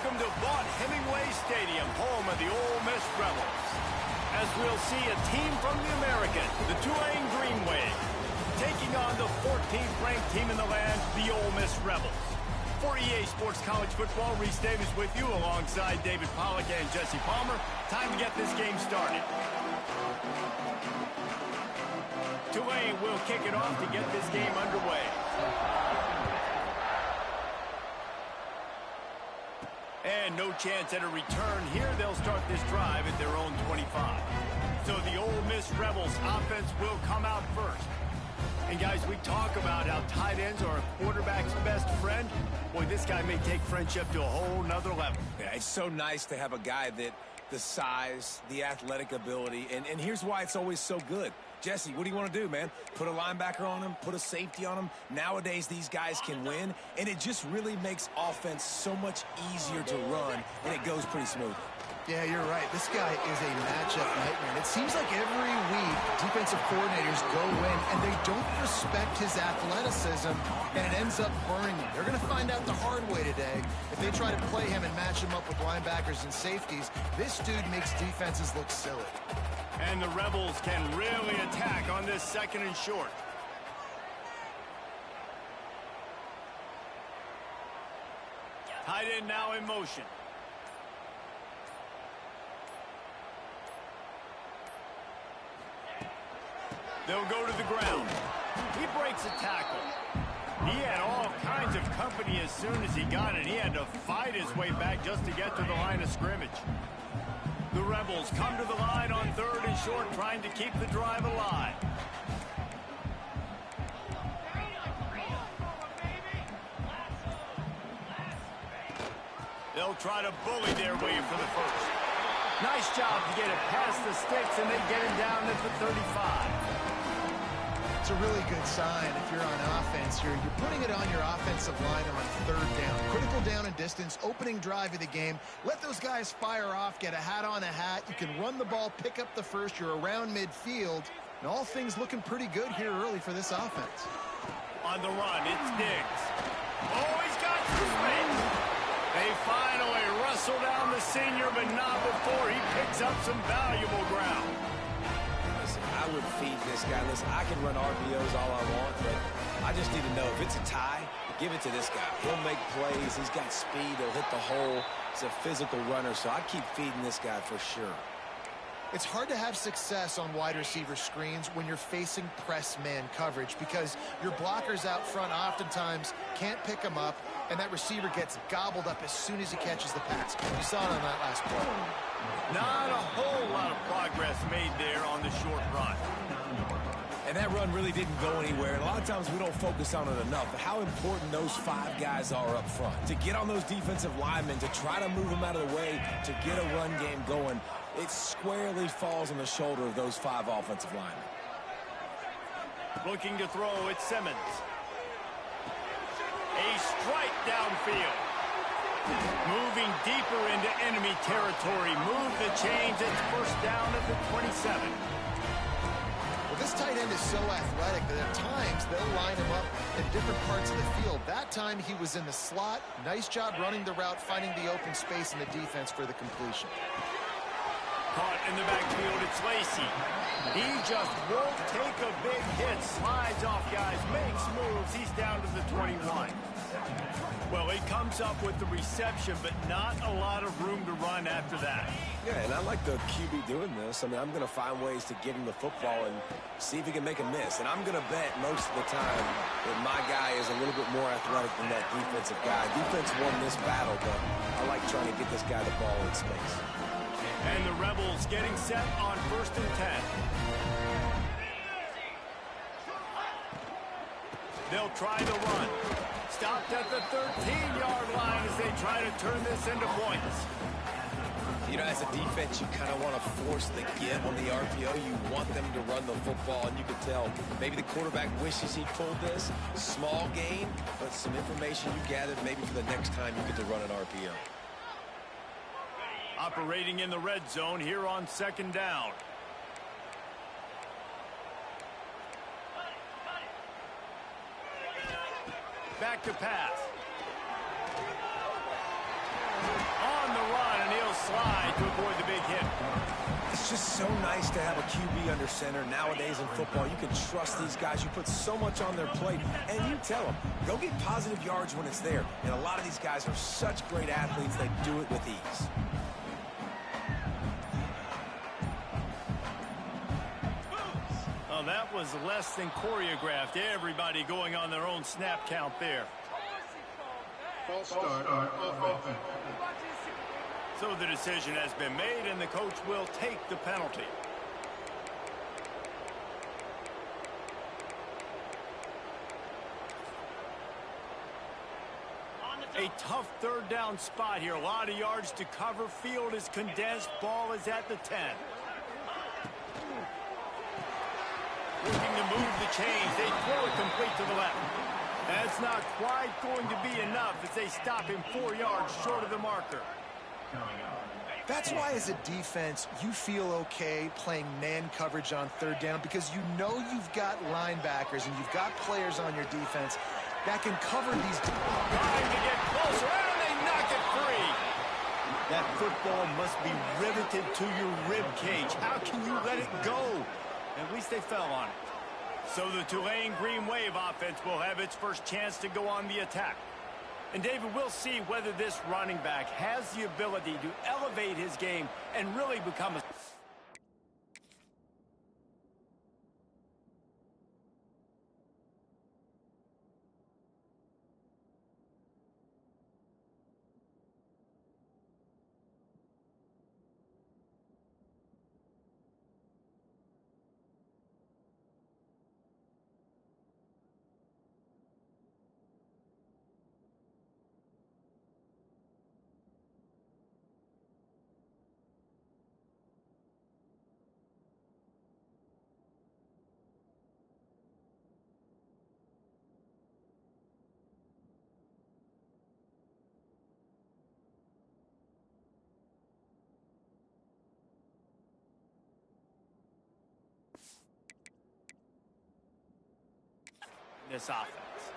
Welcome to Vaught Hemingway Stadium, home of the Ole Miss Rebels. As we'll see a team from the American, the Tulane Green Wave, taking on the 14th ranked team in the land, the Ole Miss Rebels. For EA Sports College Football, Reese Davis with you alongside David Pollack and Jesse Palmer. Time to get this game started. Tulane will kick it off to get this game underway. And no chance at a return here. They'll start this drive at their own 25. So the Ole Miss Rebels offense will come out first. And guys, we talk about how tight ends are a quarterback's best friend. Boy, this guy may take friendship to a whole nother level. Yeah, it's so nice to have a guy that the size, the athletic ability, and here's why it's always so good. Jesse, what do you want to do, man? Put a linebacker on him, put a safety on him. Nowadays, these guys can win, and it just really makes offense so much easier to run, and it goes pretty smooth. Yeah, you're right. This guy is a matchup nightmare. It seems like every week defensive coordinators go in and they don't respect his athleticism, and it ends up burning them. They're going to find out the hard way today. If they try to play him and match him up with linebackers and safeties, this dude makes defenses look silly. And the Rebels can really attack on this second and short. Tight end now in motion. They'll go to the ground. He breaks a tackle. He had all kinds of company as soon as he got it. He had to fight his way back just to get to the line of scrimmage. The Rebels come to the line on third and short, trying to keep the drive alive. They'll try to bully their way for the first. Nice job to get it past the sticks, and they get it down at the 35. It's a really good sign if you're on offense here. You're putting it on your offensive line on third down. Critical down and distance, opening drive of the game. Let those guys fire off, get a hat on a hat. You can run the ball, pick up the first. You're around midfield. And all things looking pretty good here early for this offense. On the run, it's Diggs. Oh, he's got space. They finally wrestle down the senior, but not before he picks up some valuable ground. Listen, I would feed this guy. Listen, I can run RPOs all I want, but I just need to know if it's a tie, give it to this guy. He'll make plays. He's got speed. He'll hit the hole. He's a physical runner, so I'd keep feeding this guy for sure. It's hard to have success on wide receiver screens when you're facing press man coverage because your blockers out front oftentimes can't pick them up, and that receiver gets gobbled up as soon as he catches the pass. You saw it on that last play. Not a whole lot of progress made there on the short run. And that run really didn't go anywhere. And a lot of times we don't focus on it enough. But how important those five guys are up front. To get on those defensive linemen, to try to move them out of the way, to get a run game going, it squarely falls on the shoulder of those five offensive linemen. Looking to throw, it's Simmons. A strike downfield. Moving deeper into enemy territory. Move the chains. It's first down at the 27. Well, this tight end is so athletic that at times they'll line him up in different parts of the field. That time he was in the slot. Nice job running the route, finding the open space in the defense for the completion. Caught in the backfield, it's Lacey. He just won't take a big hit. Slides off guys, makes moves. He's down to the 21. Well, he comes up with the reception, but not a lot of room to run after that. Yeah, and I like the QB doing this. I mean, I'm going to find ways to get him the football and see if he can make a miss. And I'm going to bet most of the time that my guy is a little bit more athletic than that defensive guy. Defense won this battle, but I like trying to get this guy the ball in space. And the Rebels getting set on 1st and 10. They'll try the run. Stopped at the 13-yard line as they try to turn this into points. You know, as a defense, you kind of want to force the give on the RPO. You want them to run the football, and you can tell maybe the quarterback wishes he pulled this. Small gain, but some information you gathered maybe for the next time you get to run an RPO. Operating in the red zone here on 2nd down. Back to pass. slide to avoid the big hit. It's just so nice to have a QB under center. Nowadays in football, you can trust these guys. You put so much on their plate, and you tell them, go get positive yards when it's there. And a lot of these guys are such great athletes, they do it with ease. Well, that was less than choreographed. Everybody going on their own snap count there. False start on offense. So the decision has been made, and the coach will take the penalty. A tough third down spot here. A lot of yards to cover. Field is condensed. Ball is at the 10. Looking to move the chains. They throw it complete to the left. That's not quite going to be enough as they stop him 4 yards short of the marker. That's why as a defense, you feel okay playing man coverage on third down because you know you've got linebackers and you've got players on your defense that can cover these. Trying to get closer, and they knock it free. That football must be riveted to your rib cage. How can you let it go? At least they fell on it. So the Tulane Green Wave offense will have its first chance to go on the attack. And David, we'll see whether this running back has the ability to elevate his game and really become a... this offense.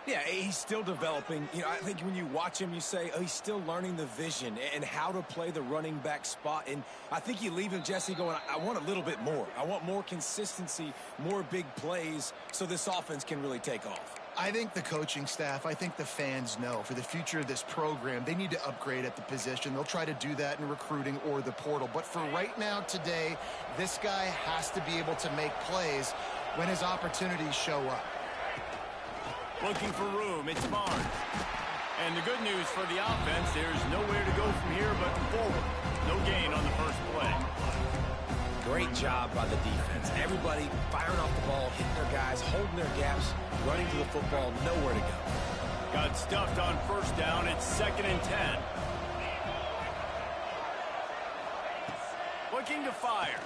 Yeah, he's still developing. You know, I think when you watch him, you say, oh, he's still learning the vision and how to play the running back spot. And I think you leave him, Jesse, going, I want a little bit more. I want more consistency, more big plays so this offense can really take off. I think the coaching staff, I think the fans know for the future of this program, they need to upgrade at the position. They'll try to do that in recruiting or the portal. But for right now, today, this guy has to be able to make plays when his opportunities show up. Looking for room, it's Barnes. And the good news for the offense, there's nowhere to go from here but forward. No gain on the first play. Great job by the defense. Everybody firing off the ball, hitting their guys, holding their gaps, running to the football, nowhere to go. Got stuffed on first down. It's 2nd and 10. Looking to fire.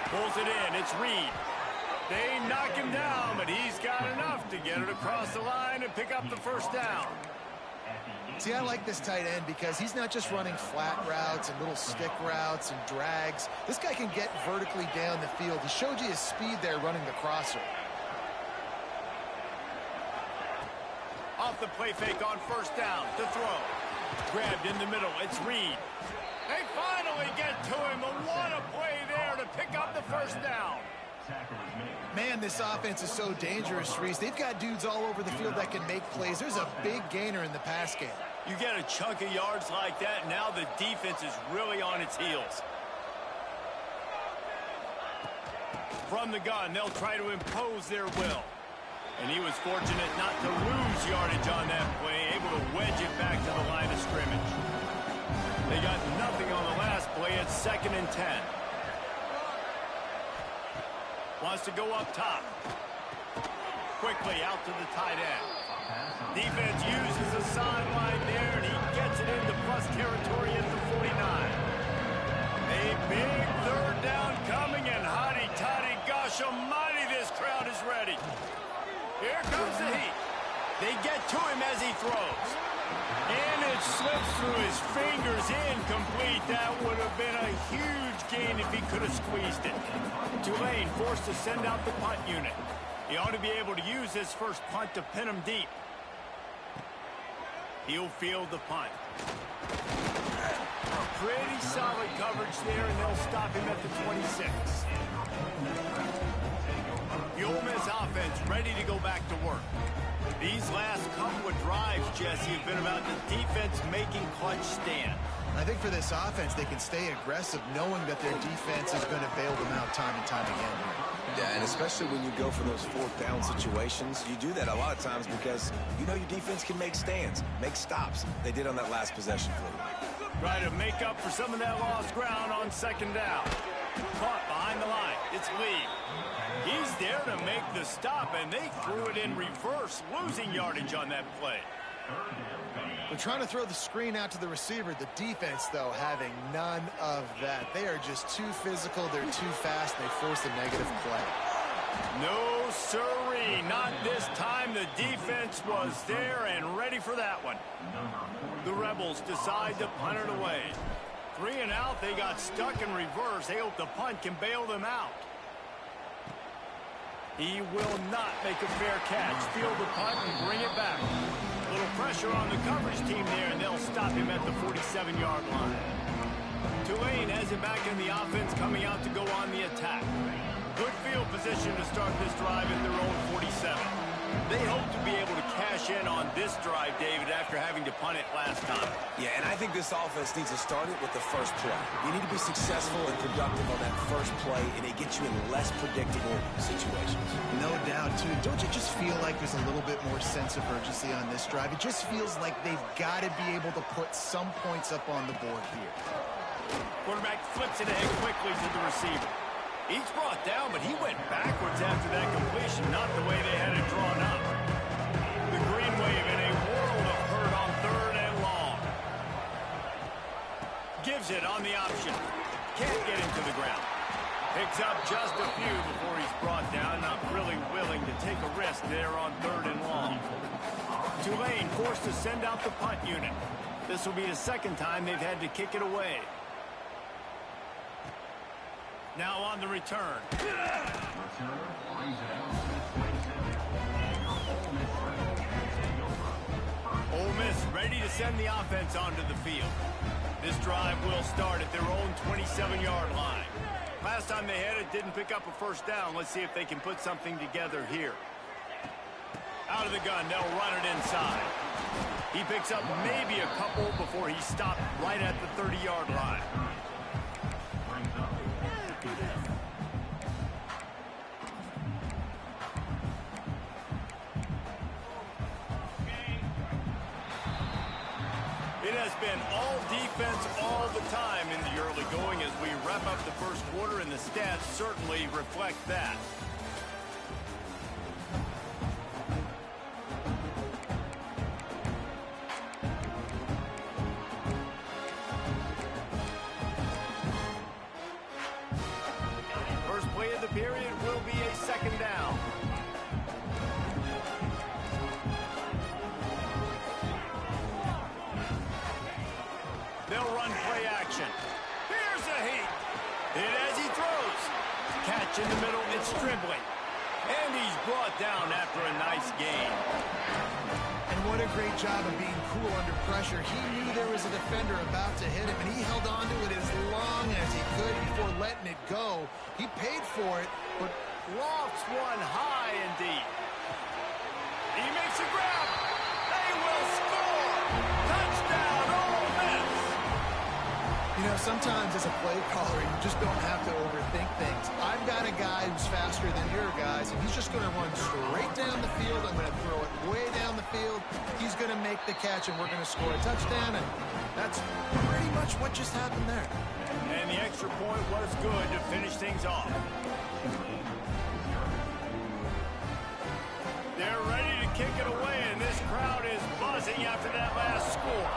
Pulls it in. It's Reed. They knock him down, but he's got enough to get it across the line and pick up the first down. See, I like this tight end because he's not just running flat routes and little stick routes and drags. This guy can get vertically down the field. He showed you his speed there running the crosser. Off the play fake on first down to throw. Grabbed in the middle. It's Reed. They finally get to him. And what a play there to pick up the first down. Man, this offense is so dangerous, Reese. They've got dudes all over the field that can make plays. There's a big gainer in the pass game. You get a chunk of yards like that, now the defense is really on its heels. From the gun, they'll try to impose their will. And he was fortunate not to lose yardage on that play, able to wedge it back to the line of scrimmage. They got nothing on the last play. It's 2nd and 10. Wants to go up top. Quickly out to the tight end. Defense uses a sideline there, and he gets it into plus territory at the 49. A big third down coming, and hotty-toddy, gosh almighty, this crowd is ready. Here comes the heat. They get to him as he throws. And it slips through his fingers, incomplete. That would have been a huge gain if he could have squeezed it. Tulane forced to send out the punt unit. He ought to be able to use his first punt to pin him deep. He'll field the punt. pretty solid coverage there, and they'll stop him at the 26. The Ole Miss offense ready to go back to work. These last couple of drives, Jesse, have been about the defense making clutch stands. I think for this offense, they can stay aggressive knowing that their defense is going to bail them out time and time again. Yeah, and especially when you go for those fourth down situations, you do that a lot of times because you know your defense can make stands, make stops. They did on that last possession for you. Try to make up for some of that lost ground on second down. Caught behind the line. It's Lee. He's there to make the stop, and they threw it in reverse, losing yardage on that play. They're trying to throw the screen out to the receiver. The defense, though, having none of that. They are just too physical. They're too fast. They force a negative play. No, sirree. Not this time. The defense was there and ready for that one. The Rebels decide to punt it away. 3 and out. They got stuck in reverse. They hope the punt can bail them out. He will not make a fair catch. Field the punt and bring it back. A little pressure on the coverage team there, and they'll stop him at the 47-yard line. Tulane has it back in the offense, coming out to go on the attack. Good field position to start this drive at their own 47. They hope to be able to cash in on this drive, David, after having to punt it last time. Yeah, and I think this offense needs to start it with the first play. You need to be successful and productive on that first play, and it gets you in less predictable situations. No doubt, too. Don't you just feel like there's a little bit more sense of urgency on this drive? It just feels like they've got to be able to put some points up on the board here. Quarterback flips it ahead quickly to the receiver. He's brought down, but he went backwards after that completion, not the way they had it drawn up. The Green Wave in a world of hurt on 3rd and long. Gives it on the option. Can't get him to the ground. Picks up just a few before he's brought down. Not really willing to take a risk there on 3rd and long. Tulane forced to send out the punt unit. This will be the second time they've had to kick it away. Now on the return. Ole Miss ready to send the offense onto the field. This drive will start at their own 27-yard line. Last time they had it, didn't pick up a first down. Let's see if they can put something together here. Out of the gun, they'll run it inside. He picks up maybe a couple before he stopped right at the 30-yard line. It has been all defense all the time in the early going as we wrap up the first quarter, and the stats certainly reflect that. First play of the period will be a second down. They'll run play action. Here's a heat. Hit as he throws. Catch in the middle. It's Stribling. And he's brought down after a nice gain. And what a great job of being cool under pressure. He knew there was a defender about to hit him, and he held on to it as long as he could before letting it go. He paid for it, but Lofts one high and deep. He makes a grab. They will score. Touchdown, Ole Miss. you know, sometimes as a play caller, you just don't have to overthink things. I've got a guy who's faster than your guys, and he's just going to run straight down the field. I'm going to throw it way down the field. He's going to make the catch, and we're going to score a touchdown, and that's pretty much what just happened there. And the extra point was good to finish things off. They're ready to kick it away, and this crowd is buzzing after that last score.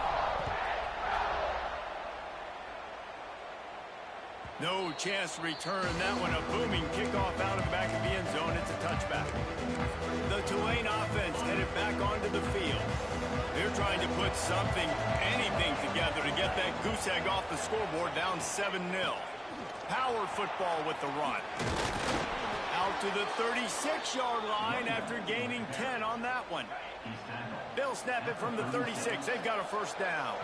No chance to return that one. A booming kickoff out of the back of the end zone. It's a touchback. The Tulane offense headed back onto the field. They're trying to put something, anything together to get that goose egg off the scoreboard, down 7-0. Power football with the run. Out to the 36-yard line after gaining 10 on that one. They'll snap it from the 36. They've got a first down.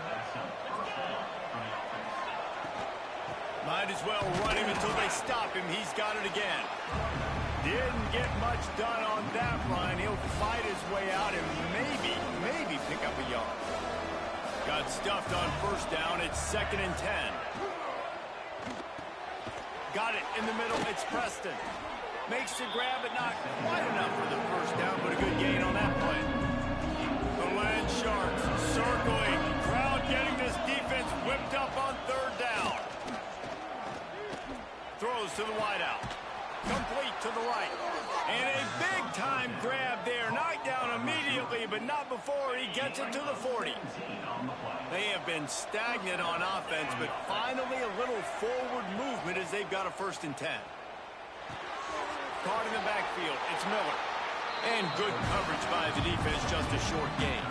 Might as well run him until they stop him. He's got it again. Didn't get much done on that run. He'll fight his way out and maybe pick up a yard. Got stuffed on first down. It's 2nd and 10. Got it in the middle. It's Preston. Makes the grab, but not quite enough for the first down, but a good gain on that play. The Tulane Sharks circling. Crowd getting this defense whipped up on 3rd down. Throws to the wideout. Complete to the right. And a big-time grab there. Knocked down immediately, but not before he gets it to the 40. They have been stagnant on offense, but finally a little forward movement as they've got a 1st and 10. Caught in the backfield. It's Miller. And good coverage by the defense, just a short gain.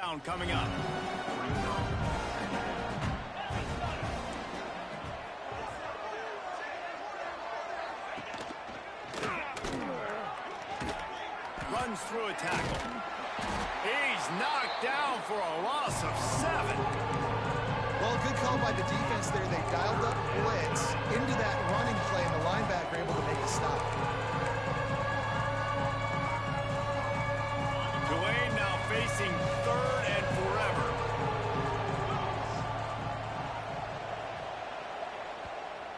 Down coming up. Runs through a tackle. He's knocked down for a loss of 7. Well, good call by the defense there. They dialed up blitz into that running play, and the linebacker able to make a stop. Tulane now facing 3rd and forever.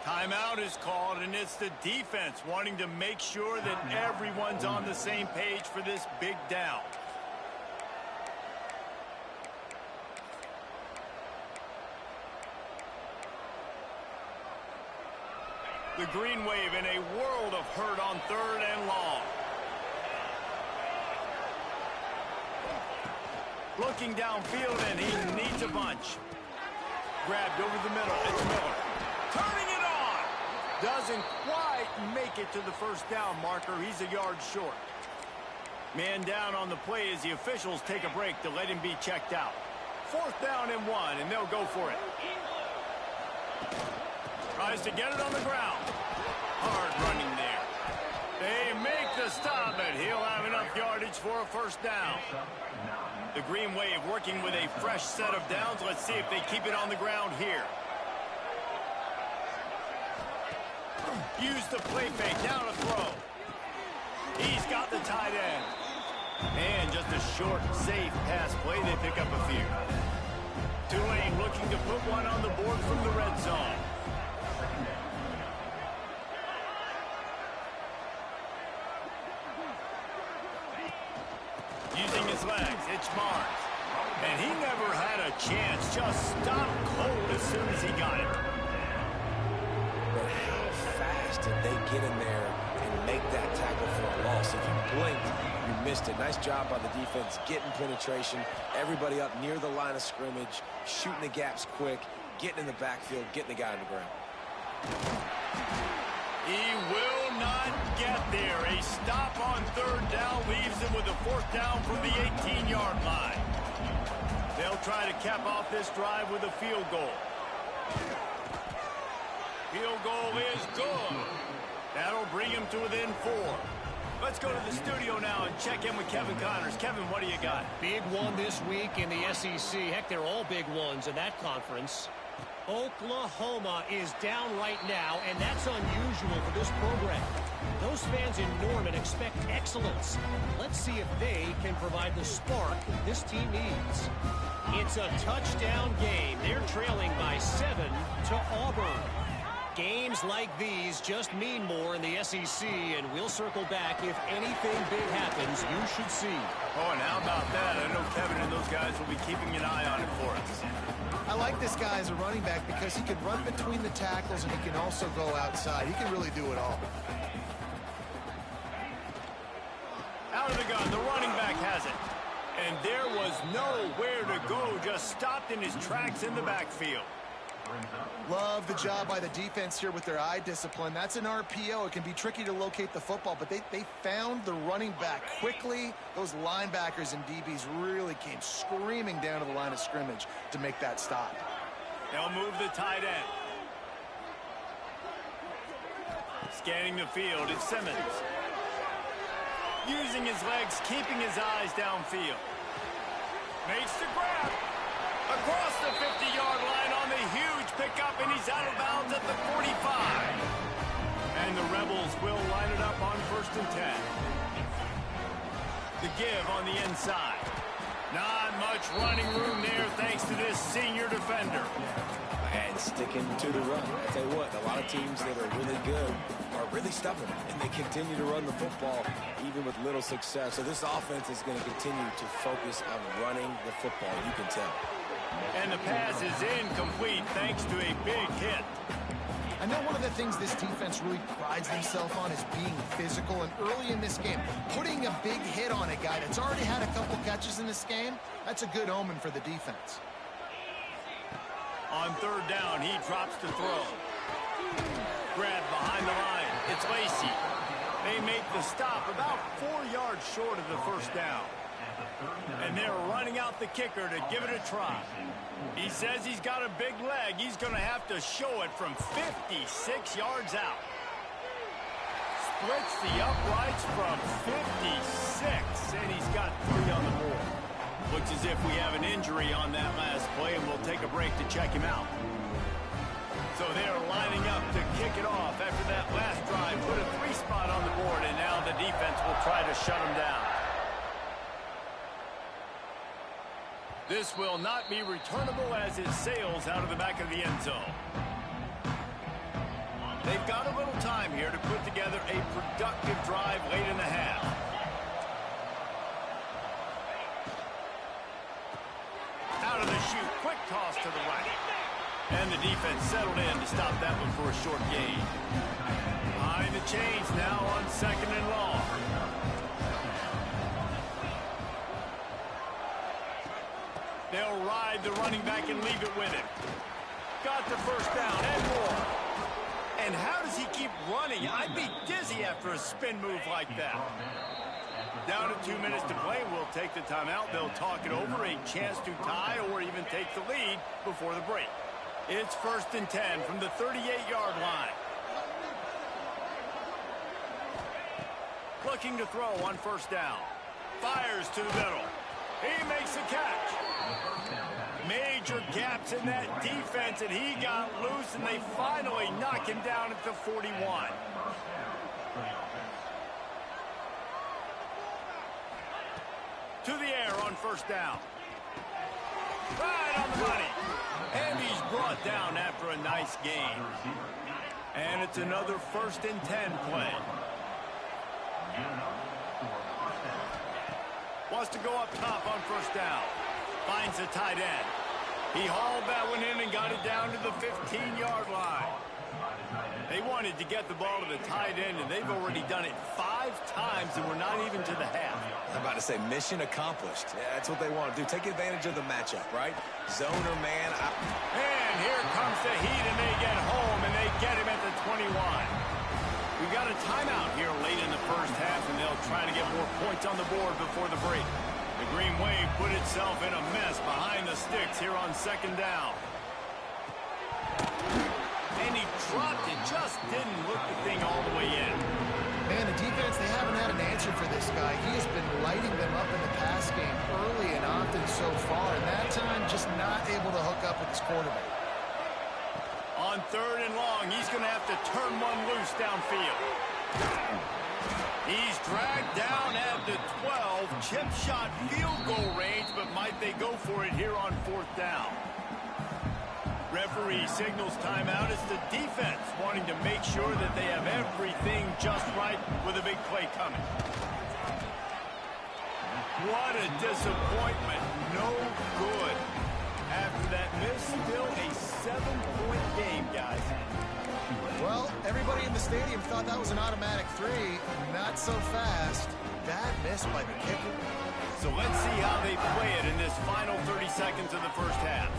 Timeout is called, and it's the defense wanting to make sure that everyone's on the same page for this big down. The Green Wave in a world of hurt on 3rd and long. Looking downfield, and he needs a bunch. Grabbed over the middle. It's Miller. Turning it on. Doesn't quite make it to the 1st down marker. He's a yard short. Man down on the play as the officials take a break to let him be checked out. 4th down and 1, and they'll go for it. Tries to get it on the ground. Hard running there. They make the stop, and he'll have enough yardage for a 1st down. The Green Wave working with a fresh set of downs. Let's see if they keep it on the ground here. Use the play fake. Now to throw. He's got the tight end. And just a short, safe pass play. They pick up a few. Tulane looking to put one on the board from the red zone. Using his legs, it's Marks. And he never had a chance. Just stopped cold as soon as he got it. But how fast did they get in there and make that tackle for a loss? If you blinked, you missed it. Nice job by the defense getting penetration. Everybody up near the line of scrimmage, shooting the gaps quick, getting in the backfield, getting the guy on the ground. He will not get there. A stop on 3rd down leaves him with a 4th down from the 18-yard line. They'll try to cap off this drive with a field goal. Field goal is good. That'll bring him to within 4. Let's go to the studio now and check in with Kevin Connors. Kevin, what do you got? Big one this week in the SEC. Heck, they're all big ones in that conference. Oklahoma is down right now, and that's unusual for this program. Those fans in Norman expect excellence. Let's see if they can provide the spark this team needs. It's a touchdown game. They're trailing by 7 to Auburn. Games like these just mean more in the SEC, and we'll circle back. If anything big happens, you should see. Oh, and how about that? I know Kevin and those guys will be keeping an eye on it for us. I like this guy as a running back because he can run between the tackles and he can also go outside. He can really do it all. Out of the gun, the running back has it. And there was nowhere to go, just stopped in his tracks in the backfield. Love the job by the defense here with their eye discipline. That's an RPO. It can be tricky to locate the football, but they found the running back quickly. Those linebackers and DBs really came screaming down to the line of scrimmage to make that stop. They'll move the tight end. Scanning the field, it's Simmons. Using his legs, keeping his eyes downfield. Makes the grab. Across the 50-yard line on the huge pickup, and he's out of bounds at the 45. And the Rebels will line it up on 1st and 10. The give on the inside. Not much running room there thanks to this senior defender. And sticking to the run. I tell you what, a lot of teams that are really good are really stubborn, and they continue to run the football even with little success. So this offense is going to continue to focus on running the football, you can tell. And the pass is incomplete thanks to a big hit. I know one of the things this defense really prides themselves on is being physical, and early in this game, putting a big hit on a guy that's already had a couple catches in this game, that's a good omen for the defense. On 3rd down, he drops to throw. Grabbed behind the line. It's Lacy. They make the stop about 4 yards short of the 1st down. And they're running out the kicker to give it a try. He says he's got a big leg. He's going to have to show it from 56 yards out. Splits the uprights from 56, and he's got 3 on the board. Looks as if we have an injury on that last play, and we'll take a break to check him out. So they're lining up to kick it off after that last drive. Put a 3 spot on the board, and now the defense will try to shut him down. This will not be returnable as it sails out of the back of the end zone. They've got a little time here to put together a productive drive late in the half. Out of the chute, quick toss to the right. And the defense settled in to stop that one for a short gain. Behind the chains now on 2nd and long. They'll ride the running back and leave it with him. Got the 1st down and more. And how does he keep running? I'd be dizzy after a spin move like that. Down to 2 minutes to play. We'll take the timeout. They'll talk it over. A chance to tie or even take the lead before the break. It's 1st and 10 from the 38-yard line. Looking to throw on 1st down. Fires to the middle. He makes the catch. Major gaps in that defense, and he got loose, and they finally knock him down at the 41. To the air on 1st down. Right on the money. And he's brought down after a nice gain. And it's another 1st and 10 play. Wants to go up top on 1st down. Finds the tight end. He hauled that one in and got it down to the 15-yard line. They wanted to get the ball to the tight end, and they've already done it 5 times, and we're not even to the half. I'm about to say mission accomplished. Yeah, that's what they want to do. Take advantage of the matchup, right? Zone or man. And here comes the heat, and they get home, and they get him at the 21. We've got a timeout here late in the 1st half, and they'll try to get more points on the board before the break. The Green Wave put itself in a mess behind the sticks here on 2nd down. And he dropped it, just didn't look the thing all the way in. Man, the defense, they haven't had an answer for this guy. He has been lighting them up in the pass game early and often so far, and that time just not able to hook up with his quarterback. On 3rd and long, he's going to have to turn one loose downfield. He's dragged down at the 12. Chip shot field goal range, but might they go for it here on 4th down? Referee signals timeout. It's the defense wanting to make sure that they have everything just right with a big play coming. What a disappointment. No good. After that miss, still a 7-point game, guys. Well, everybody in the stadium thought that was an automatic 3. Not so fast. Bad miss by the kicker. So let's see how they play it in this final 30 seconds of the 1st half.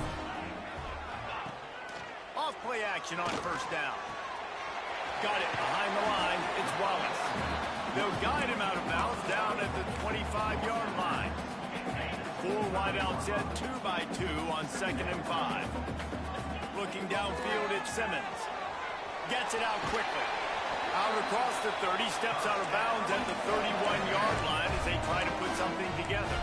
play action on first down. Got it behind the line. It's Wallace. They'll guide him out of bounds down at the 25-yard line. 4 wideouts set 2 by 2 on 2nd and 5. Looking downfield, it's Simmons. Gets it out quickly. Out across the 30, steps out of bounds at the 31-yard line as they try to put something together.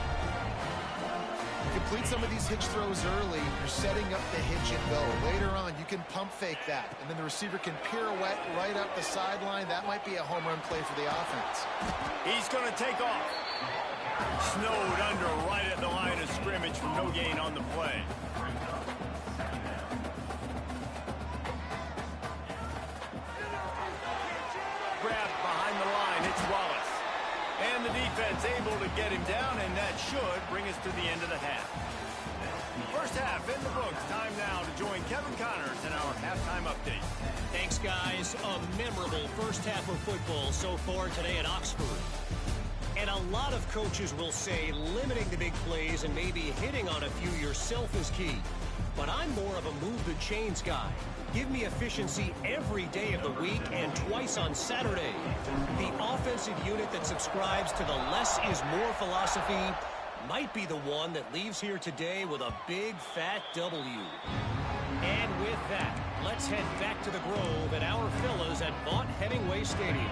Complete some of these hitch throws early. You're setting up the hitch and go. Later on, you can pump fake that, and then the receiver can pirouette right up the sideline. That might be a home run play for the offense. He's going to take off. Snowed under right at the line of scrimmage for no gain on the play. Grabbed behind the line. It's Wallace. And the defense able to get him down, and that should bring us to the end of the half. First half in the books. Time now to join Kevin Connors in our halftime update. Thanks, guys. A memorable first half of football so far today at Oxford. And a lot of coaches will say limiting the big plays and maybe hitting on a few yourself is key. But I'm more of a move the chains guy. Give me efficiency every day of the week and twice on Saturday. The offensive unit that subscribes to the less is more philosophy might be the one that leaves here today with a big fat W. And with that, let's head back to the Grove at our fellas at Vaught Hemingway Stadium.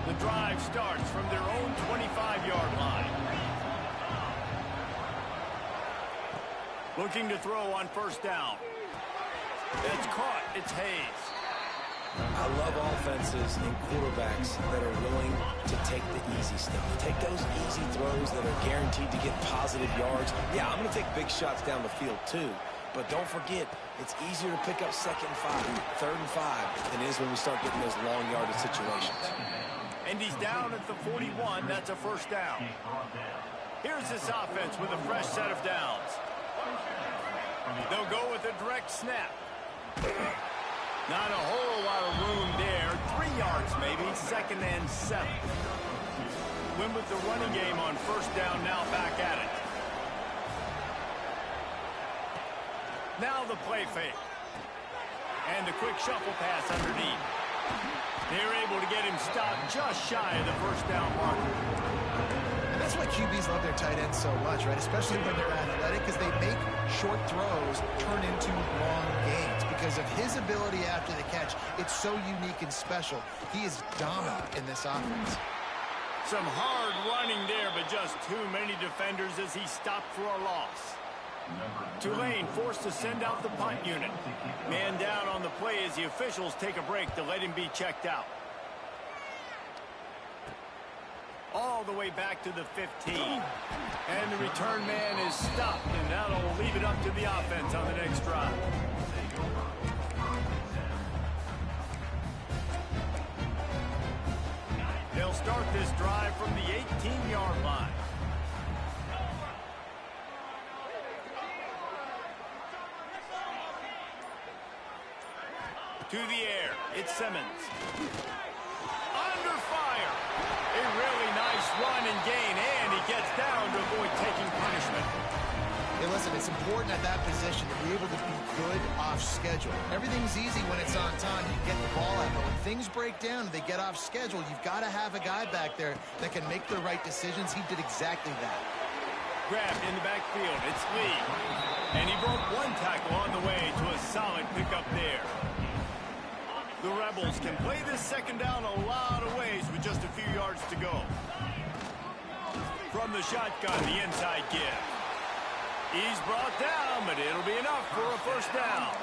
The drive starts from their own 25-yard line. Looking to throw on first down. It's caught. It's Hayes. I love offenses and quarterbacks that are willing to take the easy stuff. Take those easy throws that are guaranteed to get positive yards. Yeah, I'm going to take big shots down the field too. But don't forget, it's easier to pick up 2nd and 5, 3rd and 5 than it is when we start getting those long yardage situations. And he's down at the 41. That's a first down. Here's this offense with a fresh set of downs. They'll go with a direct snap. Not a whole lot of room there. 3 yards maybe. 2nd and 7. Win with the running game on first down, now back at it. Now the play fake. And the quick shuffle pass underneath. They're able to get him stopped just shy of the first down marker. And that's why QBs love their tight ends so much, right? Especially when they're athletic, because they make short throws turn into long gains. Because of his ability after the catch, it's so unique and special. He is dominant in this offense. Some hard running there, but just too many defenders as he stopped for a loss. Tulane forced to send out the punt unit. Man down on the play as the officials take a break to let him be checked out. All the way back to the 15. And the return man is stopped, and that'll leave it up to the offense on the next drive. They'll start this drive from the 18-yard line. To the air, it's Simmons. Under fire. A really nice run and gain, and he gets down to avoid taking punishment. Hey, listen, it's important at that position to be able to be good off schedule. Everything's easy when it's on time. You get the ball out, but when things break down and they get off schedule, you've got to have a guy back there that can make the right decisions. He did exactly that. Grabbed in the backfield, it's Lee. And he broke one tackle on the way to a solid pickup there. The Rebels can play this second down a lot of ways with just a few yards to go. From the shotgun, the inside give. He's brought down, but it'll be enough for a first down.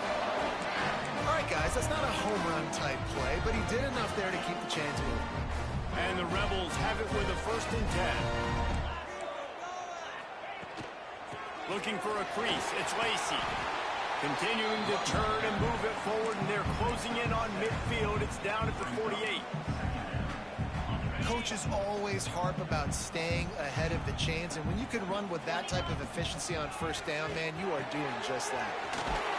All right, guys, that's not a home run type play, but he did enough there to keep the chains moving. And the Rebels have it with a 1st and 10. Looking for a crease, it's Lacey. Continuing to turn and move it forward, and they're closing in on midfield. It's down at the 48. Coaches always harp about staying ahead of the chains, and when you can run with that type of efficiency on first down, man, you are doing just that.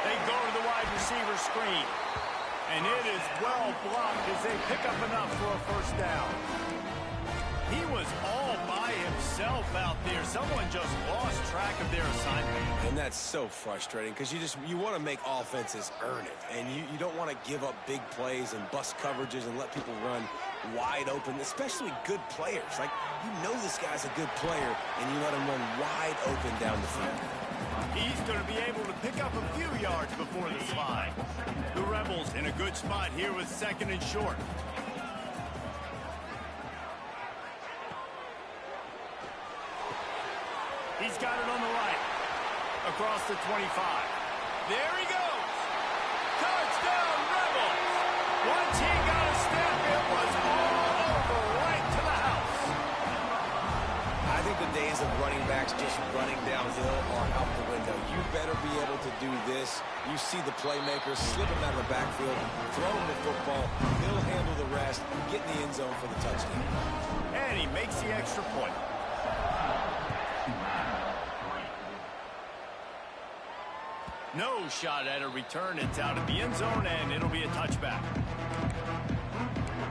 They go to the wide receiver screen, and it is well blocked as they pick up enough for a first down. He was all by himself out there. Someone just lost track of their assignment. And that's so frustrating because you want to make offenses earn it. And you don't want to give up big plays and bust coverages and let people run wide open, especially good players. Like, you know this guy's a good player, and you let him run wide open down the field. He's going to be able to pick up a few yards before the slide. The Rebels in a good spot here with 2nd and short. He's got it on the right. Across the 25. There he goes. Touchdown, Rebels. Once he got a step, it was all over right to the house. I think the days of running backs just running downhill are out the window. You better be able to do this. You see the playmakers slip him out of the backfield, throw him the football, he'll handle the rest, get in the end zone for the touchdown. And he makes the extra point. No shot at a return. It's out of the end zone, and it'll be a touchback.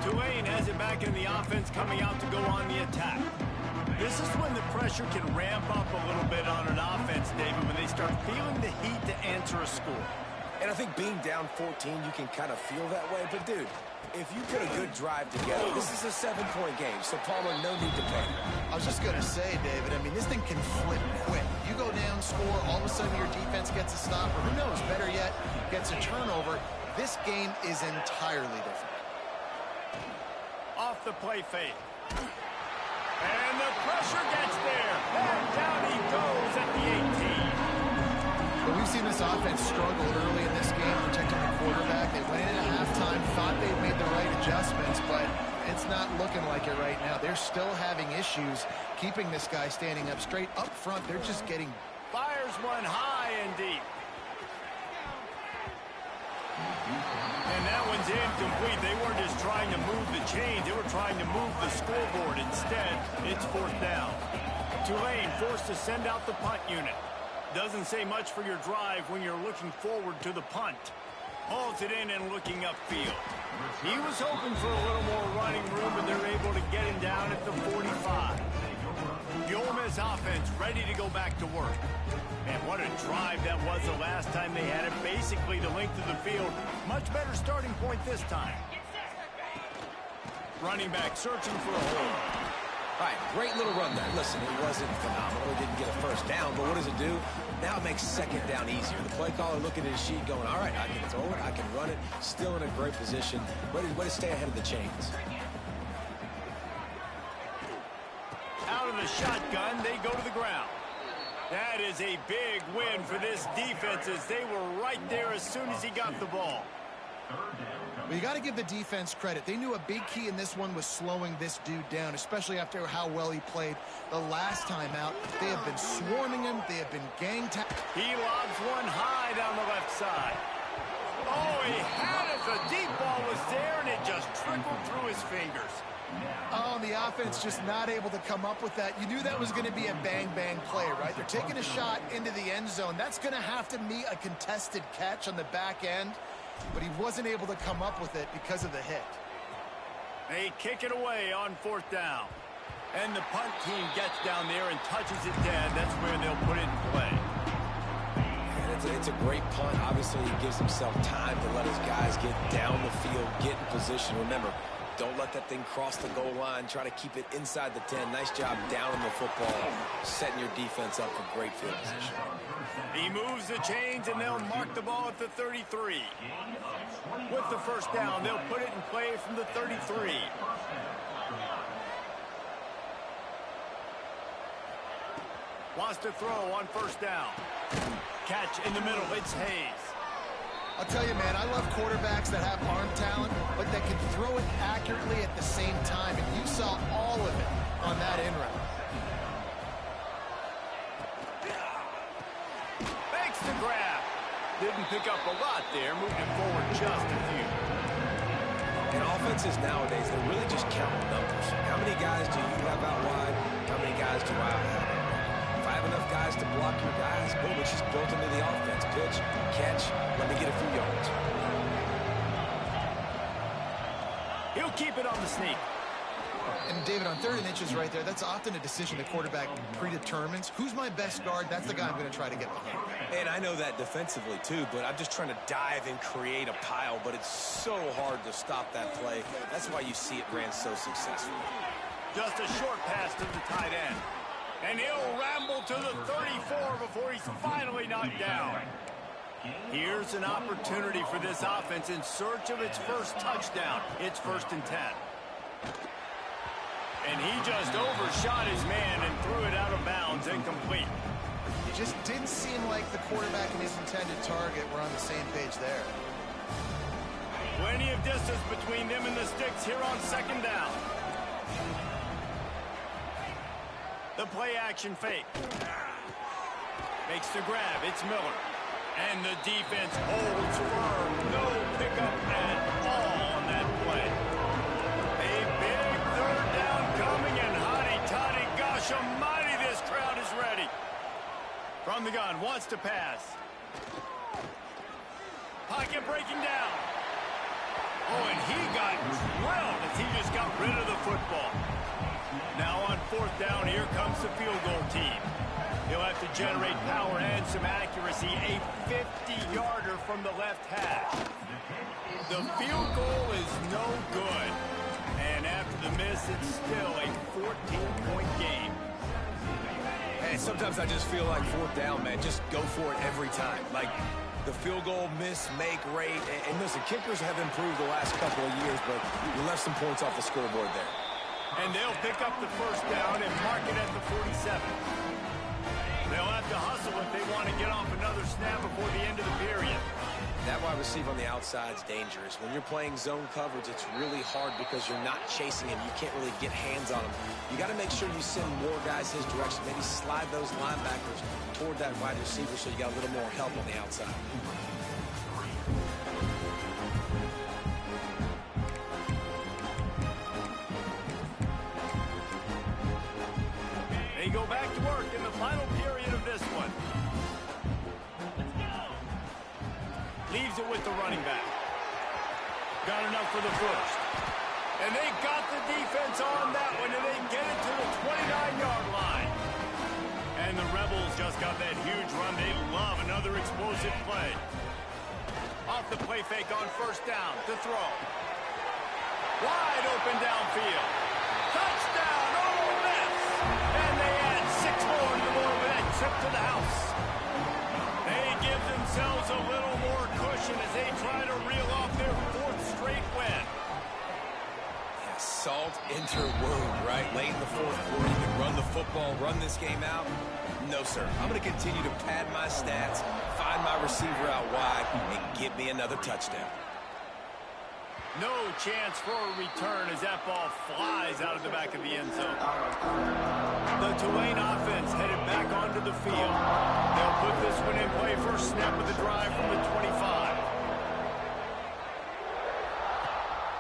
Tulane has it back in the offense, coming out to go on the attack. This is when the pressure can ramp up a little bit on an offense, David, when they start feeling the heat to answer a score. And I think being down 14, you can kind of feel that way. But, dude, if you put a good drive together, this is a 7-point game. So, Palmer, no need to panic. I was just going to say, David, I mean, this thing can flip quick. You go down, score, all of a sudden your defense gets a stop, or who knows, better yet, gets a turnover. This game is entirely different. Off the play fake. And the pressure gets there. And down he goes at the 18. Well, we've seen this offense struggle early in this game protecting the quarterback. They went in at halftime, thought they'd made the right adjustments, but it's not looking like it right now. They're still having issues keeping this guy standing up straight. Up front, they're just getting... Fires one high and deep. And that one's incomplete. They weren't just trying to move the chains. They were trying to move the scoreboard. Instead, it's 4th down. Tulane forced to send out the punt unit. Doesn't say much for your drive when you're looking forward to the punt. Hauls it in and looking upfield. He was hoping for a little more running room, but they're able to get him down at the 45. The Ole Miss offense ready to go back to work. And what a drive that was the last time they had it. Basically the length of the field. Much better starting point this time. Running back searching for a hole. All right, great little run there. Listen, it wasn't phenomenal. He didn't get a first down, but what does it do? Now it makes 2nd down easier. The play caller looking at his sheet going, all right, I can throw it, I can run it. Still in a great position. Way to stay ahead of the chains. Out of the shotgun, they go to the ground. That is a big win for this defense as they were right there as soon as he got the ball. Well, you got to give the defense credit. They knew a big key in this one was slowing this dude down, especially after how well he played the last time out. They have been swarming him. They have been He lobs one high down the left side. Oh, he had it. The deep ball was there, and it just trickled through his fingers. Oh, the offense just not able to come up with that. You knew that was going to be a bang-bang play, right? They're taking a shot into the end zone. That's going to have to be a contested catch on the back end, but he wasn't able to come up with it because of the hit. They kick it away on 4th down. And the punt team gets down there and touches it dead. That's where they'll put it in play. It's a great punt. Obviously, he gives himself time to let his guys get down the field, get in position. Remember, don't let that thing cross the goal line. Try to keep it inside the 10. Nice job down in the football, setting your defense up for great field position. He moves the chains, and they'll mark the ball at the 33. With the first down, they'll put it in play from the 33. Wants to throw on 1st down. Catch in the middle. It's Hayes. I'll tell you, man, I love quarterbacks that have arm talent, but that can throw it accurately at the same time, and you saw all of it on that in route. Makes the grab. Didn't pick up a lot there, moved it forward just a few. And offenses nowadays, they're really just counting numbers. How many guys do you have out wide? How many guys do I have? If I have enough guys to block your guys, boom, it's just built into the offense. Pitch, catch, let me get a few yards. He'll keep it on the sneak. And, David, on 3rd and inches right there, that's often a decision the quarterback predetermines. Who's my best guard? That's the guy I'm going to try to get behind. And I know that defensively, too, but I'm just trying to dive and create a pile, but it's so hard to stop that play. That's why you see it ran so successfully. Just a short pass to the tight end. And he'll ramble to the 34 before he's finally knocked down. Here's an opportunity for this offense in search of its first touchdown. It's 1st and 10. And he just overshot his man and threw it out of bounds, incomplete. It just didn't seem like the quarterback and his intended target were on the same page there. Plenty of distance between them and the sticks here on 2nd down. The play action fake. Makes the grab. It's Miller. And the defense holds firm. No pickup at all on that play. A big 3rd down coming, and hotty-toddy, gosh almighty, this crowd is ready. From the gun, wants to pass. Pocket breaking down. Oh, and he got drilled as he just got rid of the football. Now on 4th down, here comes the field goal team. He'll have to generate power and some accuracy. A 50-yarder from the left hash. The field goal is no good. And after the miss, it's still a 14-point game. And sometimes I just feel like 4th down, man. Just go for it every time. Like the field goal miss, make rate. And listen, kickers have improved the last couple of years, but you left some points off the scoreboard there. And they'll pick up the 1st down and mark it at the 47. They'll have to hustle if they want to get off another snap before the end of the period. That wide receiver on the outside is dangerous. When you're playing zone coverage, it's really hard because you're not chasing him. You can't really get hands on him. You got to make sure you send more guys his direction. Maybe slide those linebackers toward that wide receiver so you got a little more help on the outside. They go back to work in the final period of this one. Leaves it with the running back. Got enough for the first. And they got the defense on that one, and they get it to the 29-yard line. And the Rebels just got that huge run. They love another explosive play. Off the play fake on 1st down to throw. Wide open downfield. Touchdown, Ole Miss! And they add 6 more to the board with that trip to the house. They give themselves a little more cushion as they try to reel off their 4th straight win. Yeah, salt into wound, right? Late in the 4th quarter, you can run the football, run this game out. No, sir. I'm going to continue to pad my stats, find my receiver out wide, and give me another touchdown. No chance for a return as that ball flies out of the back of the end zone. The Tulane offense headed back onto the field. They'll put this one in play. First snap of the drive from the 25.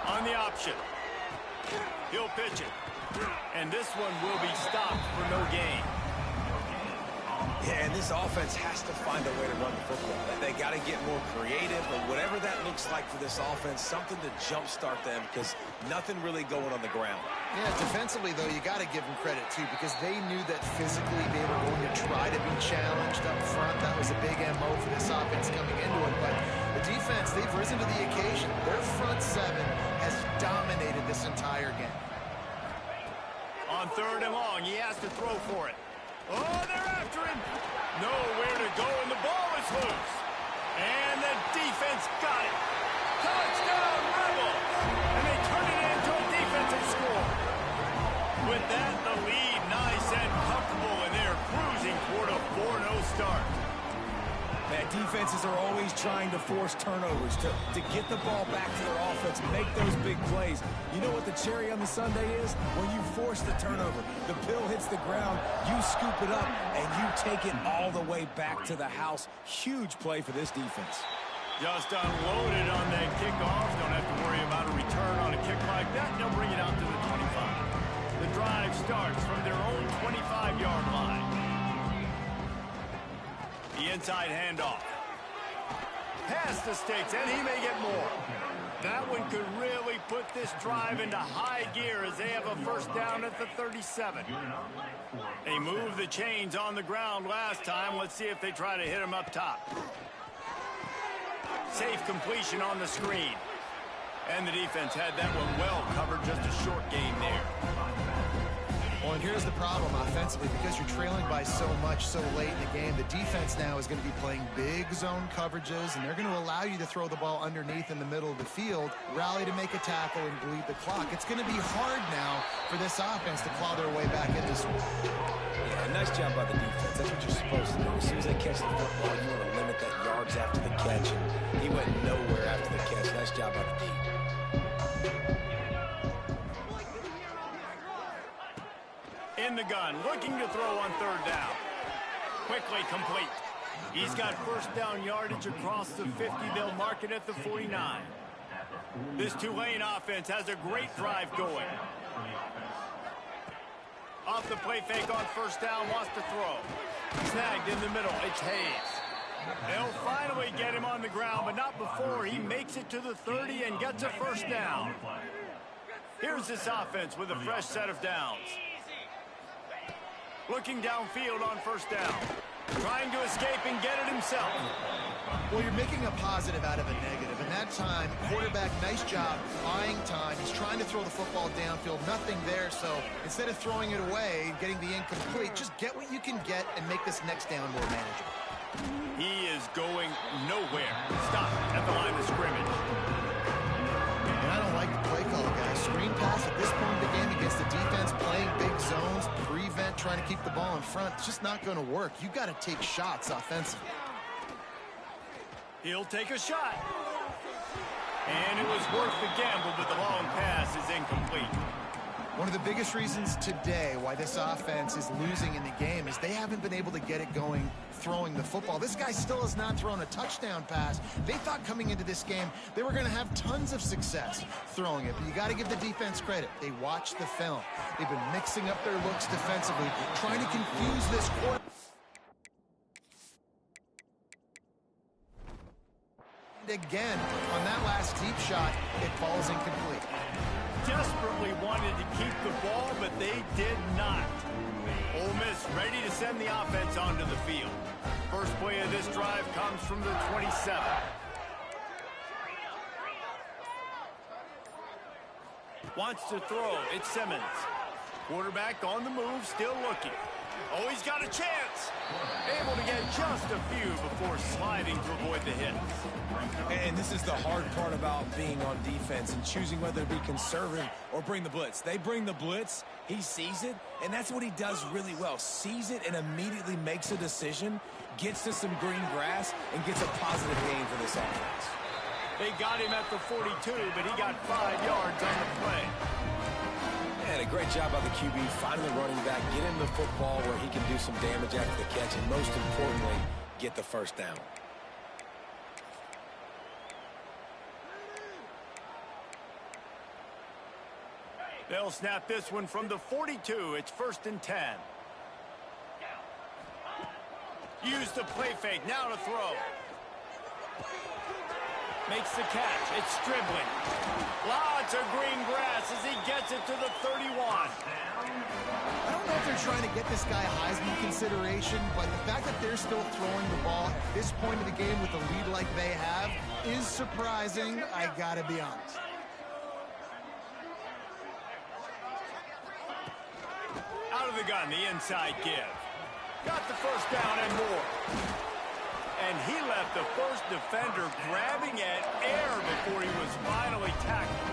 On the option. He'll pitch it. And this one will be stopped for no gain. Yeah, and this offense has to find a way to run the football. They got to get more creative, but whatever that looks like for this offense, something to jumpstart them because nothing really going on the ground. Yeah, defensively, though, you got to give them credit, too, because they knew that physically they were going to try to be challenged up front. That was a big MO for this offense coming into it. But the defense, they've risen to the occasion. Their front 7 has dominated this entire game. On 3rd and long, he has to throw for it. Oh, they're after him. Nowhere to go, and the ball is loose. And the defense got it. Touchdown, Rebels! And they turn it into a defensive score. With that, the lead nice and comfortable, and they're cruising toward a 4-0 start. Man, defenses are always trying to force turnovers, to get the ball back to their offense, make those big plays. You know what the cherry on the sundae is? When you force the turnover, the pill hits the ground, you scoop it up, and you take it all the way back to the house. Huge play for this defense. Just unloaded on that kickoff. Don't have to worry about a return on a kick like that. They'll bring it out to the 25. The drive starts from their own 25-yard line. The inside handoff. Past the sticks, and he may get more. That one could really put this this drive into high gear as they have a first down at the 37. They moved the chains on the ground last time. Let's see if they try to hit them up top. Safe completion on the screen. And the defense had that one well covered, just a short gain there. Well, and here's the problem offensively. Because you're trailing by so much so late in the game, the defense now is going to be playing big zone coverages, and they're going to allow you to throw the ball underneath in the middle of the field, rally to make a tackle, and bleed the clock. It's going to be hard now for this offense to claw their way back in this one. Yeah, nice job by the defense. That's what you're supposed to do. As soon as they catch the football, you want to limit that yards after the catch, and he went nowhere after the catch. Nice job by the D. In the gun, looking to throw on third down. Quickly complete. He's got first down yardage across the 50. They'll mark it at the 49. This Tulane offense has a great drive going. Off the play fake on first down, wants to throw. Snagged in the middle, it's Hayes. They'll finally get him on the ground, but not before he makes it to the 30 and gets a first down. Here's this offense with a fresh set of downs. Looking downfield on first down. Trying to escape and get it himself. Well, you're making a positive out of a negative. And that time, quarterback, nice job buying time. He's trying to throw the football downfield. Nothing there, so instead of throwing it away and getting the incomplete, just get what you can get and make this next down more manageable. He is going nowhere. Stop at the line of scrimmage. And I don't like the play call, guys. Screen pass at this point in the game against the defense, playing big zones, prevent, trying to keep the ball in front. It's just not going to work. You got to take shots offensively. He'll take a shot. And it was worth the gamble, but the long pass is incomplete. One of the biggest reasons today why this offense is losing in the game is they haven't been able to get it going throwing the football. This guy still has not thrown a touchdown pass. They thought coming into this game they were going to have tons of success throwing it, but you got to give the defense credit. They watched the film. They've been mixing up their looks defensively, trying to confuse this quarterback. Again, on that last deep shot, it falls incomplete. Desperately wanted to keep the ball, but they did not. Ole Miss ready to send the offense onto the field. First play of this drive comes from the 27. Wants to throw. It's Simmons. Quarterback on the move, still looking. Oh, he's got a chance. Able to get just a few before sliding to avoid the hit. And this is the hard part about being on defense and choosing whether to be conservative or bring the blitz. They bring the blitz, he sees it, and that's what he does really well. Sees it and immediately makes a decision, gets to some green grass, and gets a positive gain for this offense. They got him at the 42, but he got 5 yards on the play. And a great job by the QB finding the running back, get him the football where he can do some damage after the catch, and most importantly, get the first down. They'll snap this one from the 42. It's 1st and 10. Use the play fake. Now to throw. Makes the catch. It's Stribling. Lots of green grass as he gets it to the 31. I don't know if they're trying to get this guy Heisman consideration, but the fact that they're still throwing the ball at this point of the game with a lead like they have is surprising, I gotta be honest. Out of the gun, the inside give. Got the first down and more. And he left the first defender grabbing at air before he was finally tackled.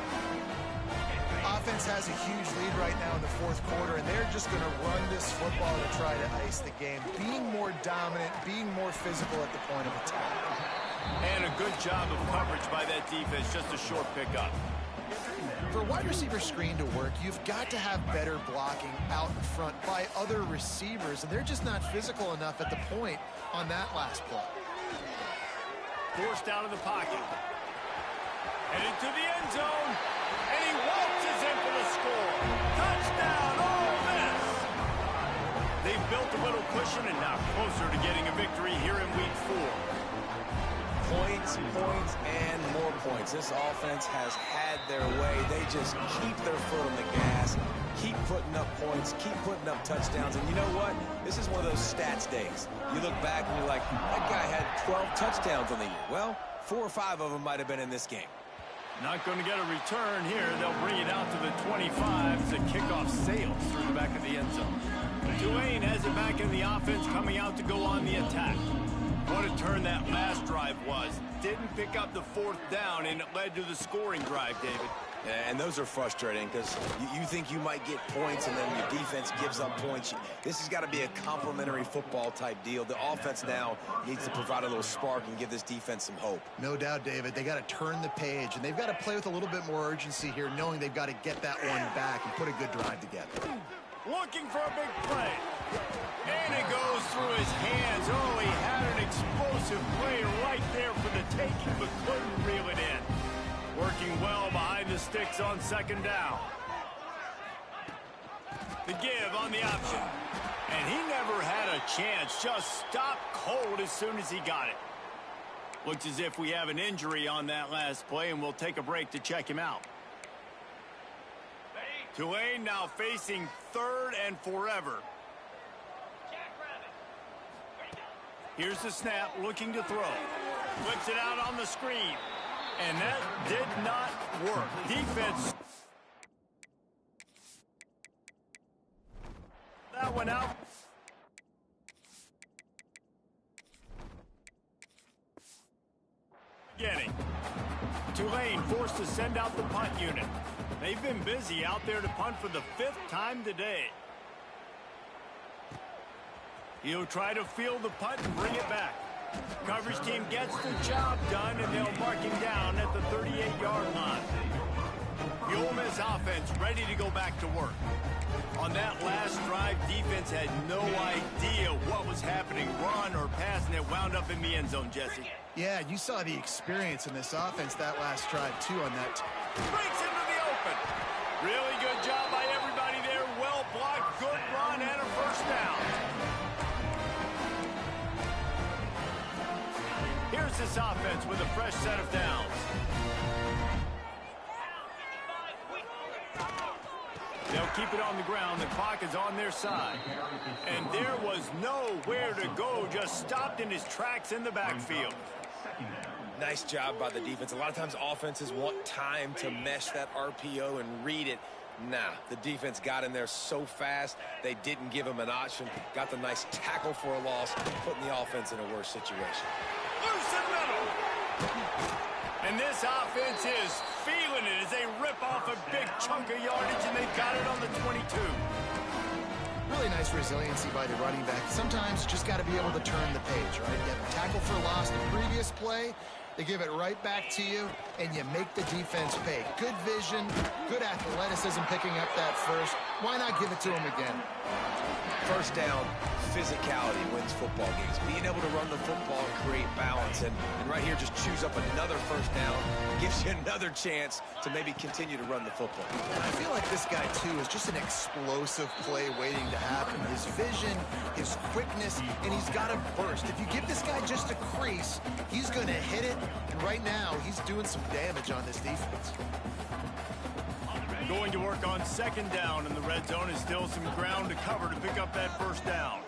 Offense has a huge lead right now in the 4th quarter, and they're just going to run this football to try to ice the game. Being more dominant, being more physical at the point of attack. And a good job of coverage by that defense, just a short pickup. For a wide receiver screen to work, you've got to have better blocking out in front by other receivers, and they're just not physical enough at the point on that last play. Forced out of the pocket. Headed to the end zone, and he waltzes in for the score. Touchdown, Ole Miss! They've built a little cushion and now closer to getting a victory here in Week 4. Points, points, and more points. This offense has had their way. They just keep their foot on the gas, keep putting up points, keep putting up touchdowns. And you know what? This is one of those stats days. You look back and you're like, that guy had 12 touchdowns on the year. Well, 4 or 5 of them might have been in this game. Not going to get a return here. They'll bring it out to the 25 as the kickoff sails through the back of the end zone. Tulane has it back in the offense, coming out to go on the attack. What a turn that last drive was. Didn't pick up the 4th down, and it led to the scoring drive, David. Yeah, and those are frustrating because you think you might get points and then your defense gives up points. This has got to be a complementary football type deal. The offense now needs to provide a little spark and give this defense some hope. No doubt, David. They got to turn the page, and they've got to play with a little bit more urgency here, knowing they've got to get that one back and put a good drive together. Looking for a big play. And it goes through his hands. Oh, he had an explosive play right there for the taking, but couldn't reel it in. Working well behind the sticks on 2nd down. The give on the option. And he never had a chance. Just stopped cold as soon as he got it. Looks as if we have an injury on that last play, and we'll take a break to check him out. Tulane now facing 3rd and forever. Here's the snap, looking to throw. Flips it out on the screen. And that did not work. Defense. That one out. Getting. Tulane forced to send out the punt unit. They've been busy out there to punt for the 5th time today. He'll try to field the punt and bring it back. Coverage team gets the job done, and they'll mark him down at the 38-yard line. The Ole Miss offense ready to go back to work. On that last drive, defense had no idea what was happening, run or pass, and it wound up in the end zone, Jesse. Yeah, you saw the experience in this offense that last drive, too, on that. Breaks into the open. Really good job by everybody there. Well blocked, good run, and a 1st down. Here's this offense with a fresh set of downs. They'll keep it on the ground. The clock is on their side. And there was nowhere to go. Just stopped in his tracks in the backfield. Nice job by the defense. A lot of times offenses want time to mesh that RPO and read it. Nah, the defense got in there so fast, they didn't give him an option. Got the nice tackle for a loss, putting the offense in a worse situation. Loose and middle. And this offense is feeling it as they rip off a big chunk of yardage, and they've got it on the 22. Really nice resiliency by the running back. Sometimes you just got to be able to turn the page, right? You have a tackle for loss the previous play. They give it right back to you, and you make the defense pay. Good vision, good athleticism picking up that first. Why not give it to him again? 1st down, physicality wins football games. Being able to run the football and create balance. And right here, just choose up another 1st down. Gives you another chance to maybe continue to run the football. And I feel like this guy, too, is just an explosive play waiting to happen. His vision, his quickness, and he's got a burst. If you give this guy just a crease, he's going to hit it. And right now, he's doing some damage on this defense. Going to work on 2nd down, and the red zone is still some ground to cover to pick up that 1st down.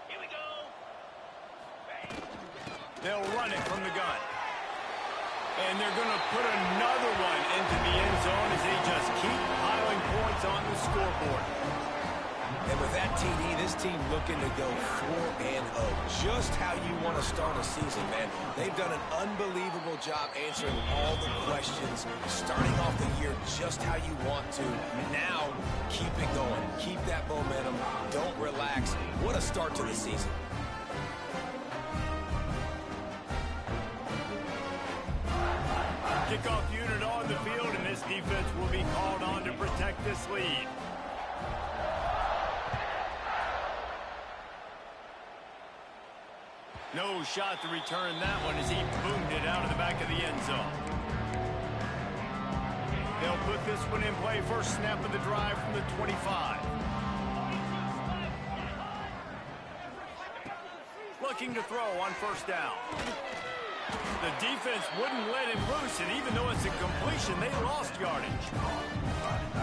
Here we go. They'll run it from the gun. And they're going to put another one into the end zone as they just keep piling points on the scoreboard. And with that TD, this team looking to go 4-0. Just how you want to start a season, man. They've done an unbelievable job answering all the questions, starting off the year just how you want to. Now, keep it going. Keep that momentum. Don't relax. What a start to the season. Kickoff unit on the field, and this defense will be called on to protect this lead. No shot to return that one as he boomed it out of the back of the end zone. They'll put this one in play. First snap of the drive from the 25. looking to throw on first down. The defense wouldn't let him loose, and even though it's a completion, they lost yardage.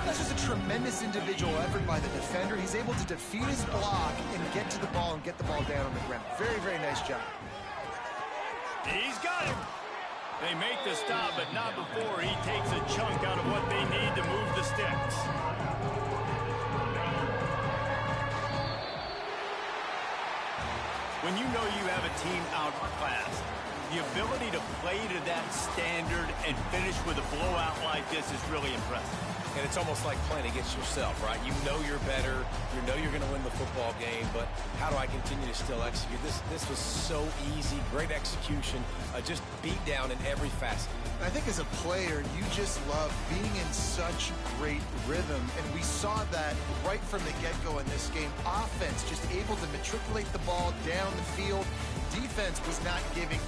That's just a tremendous individual effort by the defender. He's able to defeat his block and get to the ball and get the ball down on the ground. Very, very nice job. He's got him. They make the stop, but not before he takes a chunk out of what they need to move the sticks. When you know you have a team outclassed, the ability to play to that standard and finish with a blowout like this is really impressive. And it's almost like playing against yourself, right? You know you're better. You know you're going to win the football game, but how do I continue to still execute? This was so easy. Great execution. Just beat down in every facet. I think as a player, you just love being in such great rhythm, and we saw that right from the get-go in this game. Offense just able to matriculate the ball down the field. Defense was not giving